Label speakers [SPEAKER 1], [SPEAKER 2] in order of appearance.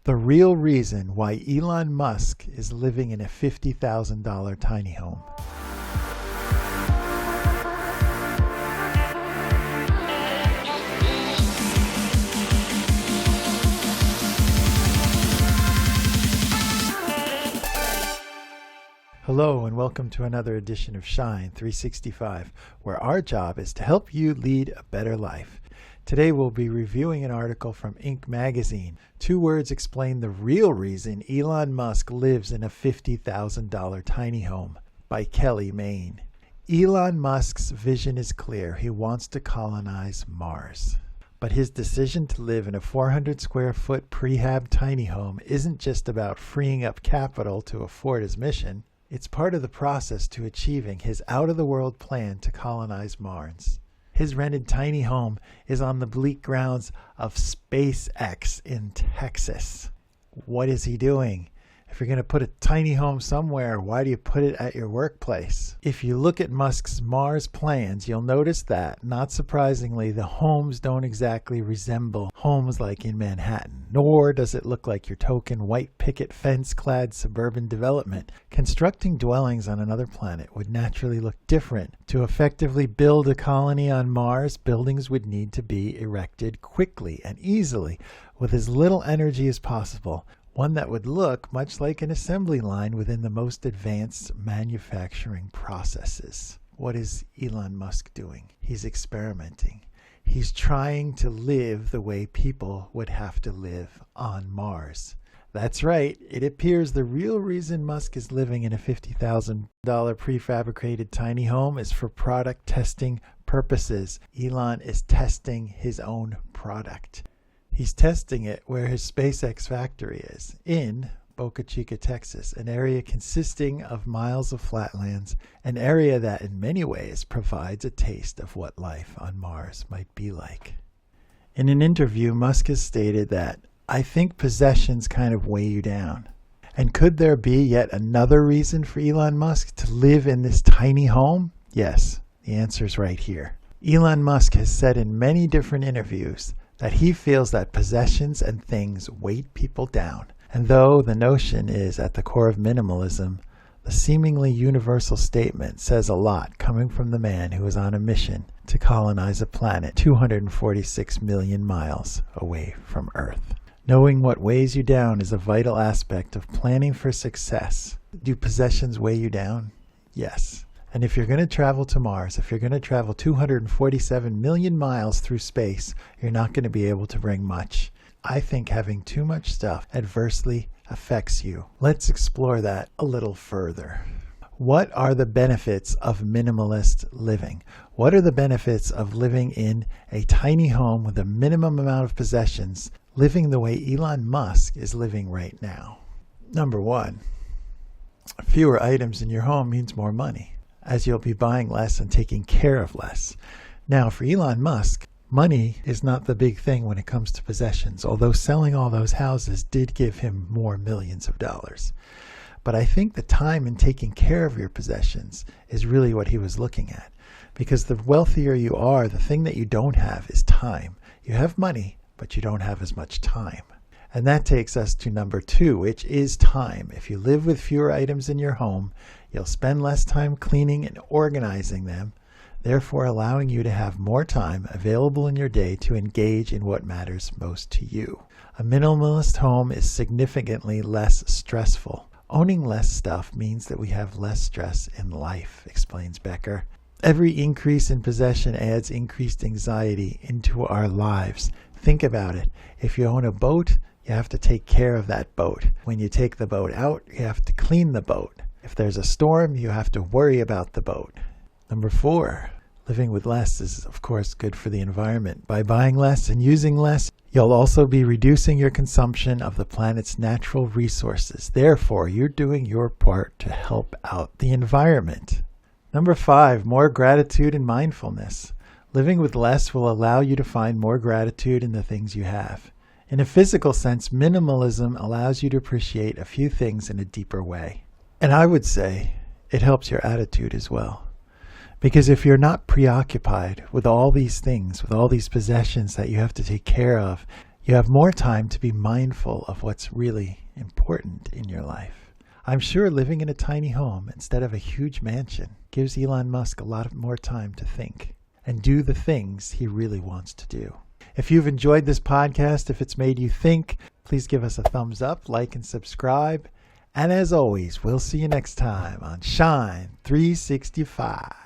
[SPEAKER 1] The real reason why Elon Musk is living in a $50,000 tiny home. Hello and welcome to another edition of Shine 365, where our job is to help you lead a better life. Today we'll be reviewing an article from Inc. magazine. 2 words explain the real reason Elon Musk lives in a $50,000 tiny home, by Kelly Main. Elon Musk's vision is clear. He wants to colonize Mars. But his decision to live in a 400 square foot prehab tiny home isn't just about freeing up capital to afford his mission. It's part of the process to achieving his out-of-the-world plan to colonize Mars. His rented tiny home is on the bleak grounds of SpaceX in Texas. What is he doing? If you're going to put a tiny home somewhere, why do you put it at your workplace? If you look at Musk's Mars plans, you'll notice that, not surprisingly, the homes don't exactly resemble homes like in Manhattan, nor does it look like your token white picket fence-clad suburban development. Constructing dwellings on another planet would naturally look different. To effectively build a colony on Mars, buildings would need to be erected quickly and easily, with as little energy as possible. One that would look much like an assembly line within the most advanced manufacturing processes. What is Elon Musk doing? He's experimenting. He's trying to live the way people would have to live on Mars. That's right. It appears the real reason Musk is living in a $50,000 prefabricated tiny home is for product testing purposes. Elon is testing his own product. He's testing it where his SpaceX factory is, in Boca Chica, Texas, an area consisting of miles of flatlands, an area that in many ways provides a taste of what life on Mars might be like. In an interview, Musk has stated that, "I think possessions kind of weigh you down." And could there be yet another reason for Elon Musk to live in this tiny home? Yes, the answer is right here. Elon Musk has said in many different interviews that he feels that possessions and things weight people down. And though the notion is at the core of minimalism, the seemingly universal statement says a lot coming from the man who is on a mission to colonize a planet 246 million miles away from Earth. Knowing what weighs you down is a vital aspect of planning for success. Do possessions weigh you down? Yes. And if you're going to travel to Mars, if you're going to travel 247 million miles through space, you're not going to be able to bring much. I think having too much stuff adversely affects you. Let's explore that a little further. What are the benefits of minimalist living? What are the benefits of living in a tiny home with a minimum amount of possessions, living the way Elon Musk is living right now? Number 1, fewer items in your home means more money, as you'll be buying less and taking care of less. Now, for Elon Musk, money is not the big thing when it comes to possessions, although selling all those houses did give him more millions of dollars. But I think the time in taking care of your possessions is really what he was looking at. Because the wealthier you are, the thing that you don't have is time. You have money, but you don't have as much time. And that takes us to number 2, which is time. If you live with fewer items in your home, you'll spend less time cleaning and organizing them, therefore allowing you to have more time available in your day to engage in what matters most to you. A minimalist home is significantly less stressful. Owning less stuff means that we have less stress in life, explains Becker. Every increase in possession adds increased anxiety into our lives. Think about it. If you own a boat, you have to take care of that boat. When you take the boat out, you have to clean the boat. If there's a storm, you have to worry about the boat. Number 4, living with less is, of course, good for the environment. By buying less and using less, you'll also be reducing your consumption of the planet's natural resources. Therefore, you're doing your part to help out the environment. Number 5, more gratitude and mindfulness. Living with less will allow you to find more gratitude in the things you have. In a physical sense, minimalism allows you to appreciate a few things in a deeper way. And I would say it helps your attitude as well. Because if you're not preoccupied with all these things, with all these possessions that you have to take care of, You have more time to be mindful of what's really important in your life. I'm sure living in a tiny home instead of a huge mansion gives Elon Musk a lot more time to think and do the things he really wants to do. If you've enjoyed this podcast, if it's made you think, please give us a thumbs up, like, and subscribe. And as always, we'll see you next time on Shine 365.